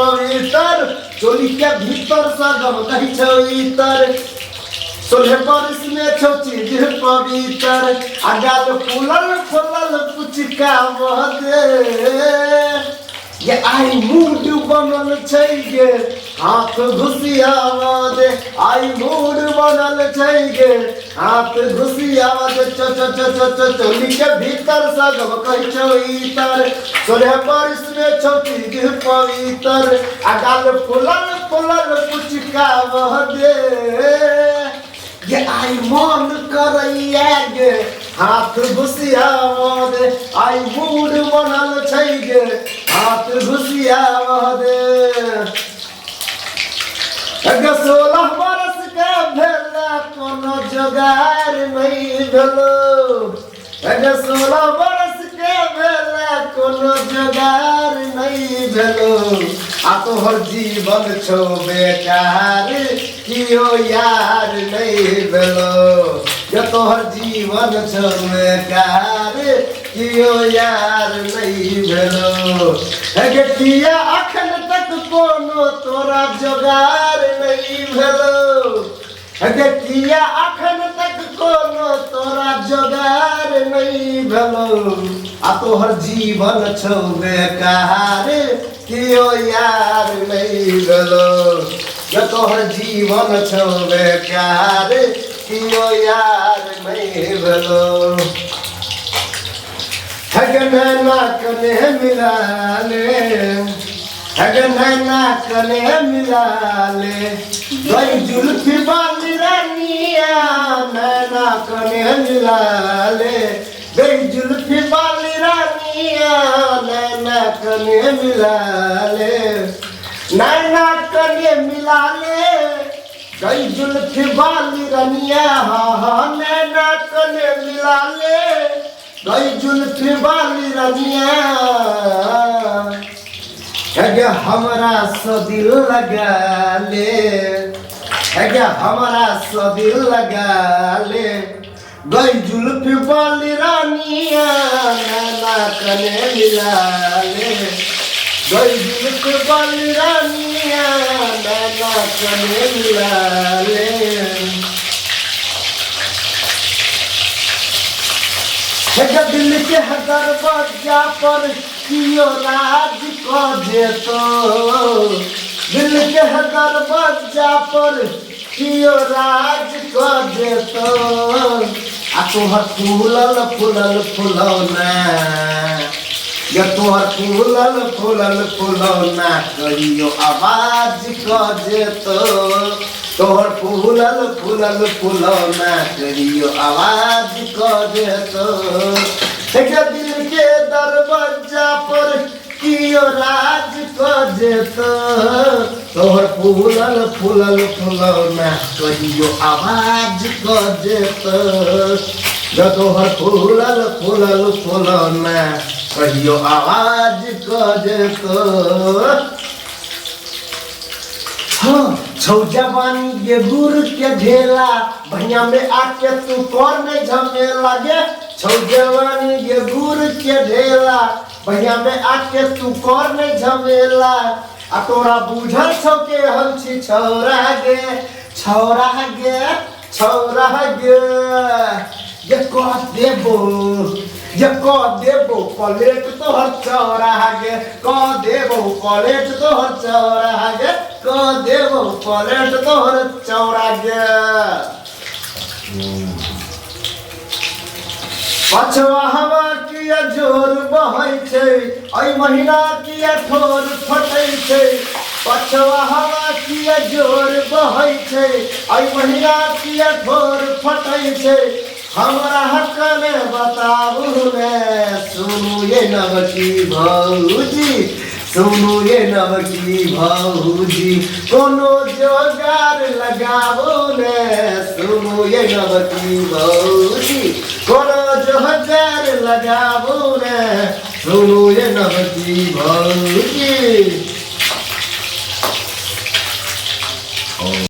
पवित्र चोली के भीतर सगम कही छईतर सोलह बरिस में छौ चीज पवित्र अगाल फूलल फूलल कुछ काम दे ये आई मूड बनल छै गे हाथ घुसियावा दे आई मूड बनल छै गे हाथ घुसियावा दे चोली के भीतर सगम कही छईतर सोलह बरिस में छौ चीज पवित्र अगाल फूलल फूलल कुछ काम दे ये आई मन करैया गे हाथ घुसियावा दे आई मूड बनल छै गे हाथ घुसियावा दे 16 बरस के भेला कोनो जोगार नहीं भेलो 16 बरस के भेला कोनो जोगार नहीं भेलो आ तोहर जीवन छौ बेकार कियो यार नहीं भेलो ये तोहर जीवन छौ बेकार कियो यार नहीं भेलो हे किया अखन तक कोनो तोरा जोगार नहीं भेलो हे किया अखन तक कोनो तोरा जोगार नहीं भेलो आ तोहर जीवन छौ बेकार कियो यार नहीं भेलो ये तोहर जीवन छौ बेकार कियो यार नहीं भेलो हगनैना कने मिला ले हगनैना कने मिला ले गई जुल्फी वाली रानिया नैना कने मिला ले गई जुल्फी वाली रानिया नैना कने मिला ले नैना कने मिला ले गई जुल्फी वाली रानिया हाँ नैना कने मिला ले गई जुल्फी वाली रानिया है हमारा सो दिल लगा ले है हमारा सो दिल लगा ले गई जुल्फी वाली रानिया नैना कने मिला ले गई जुल्फी वाली रानिया नैना कने मिला ले दिल के दरवाजा पर कियो राज को जेतो दिल के दरवाजा पर कियो राज को जेतो आ तोहर फूलल फूलल फुलौना ये तोहर फूलल फूलल फुलौना कहियो आवाज को जेतो तोहर फूलल फूलल फुलौना कहियो आवाज को देतो दिल के दरवाजा पर कियो राज को देतो तोहर फूलल फूलल फुलौना कहियो आवाज को देतो तोहर फूलल फूलल फुलौना कहियो आवाज को देतो छौ जवानी ये गुर के ढेला भैया में आके तू कौन नहीं झमेला गे छौ जवानी ये गुर के ढेला भैया में आके तू कौन नहीं झमेला आ तोरा बुझल छौ के हम छी छौरा गे छौरा गे छौरा गे ये कह देबो कलेट तोहर चौरा गे कह देबो कलेट तोहर चौरा गे कह देबो कलेट तोहर चौरा गे पछवा हवा किया जोर बहै छै एहि महीना किया ठोर फटै छै पछवा हवा किया जोर बहै छै एहि महीना किया ठोर फटै छै हमरा हक में बताबू ने सुनू ये नवकी भौजी सुनू ये नवकी भौजी कोनो जोगार लगाबू ने सुनू ये नवकी भौजी कोनो जोगार लगाबू ने सुनू ये नवकी भौजी।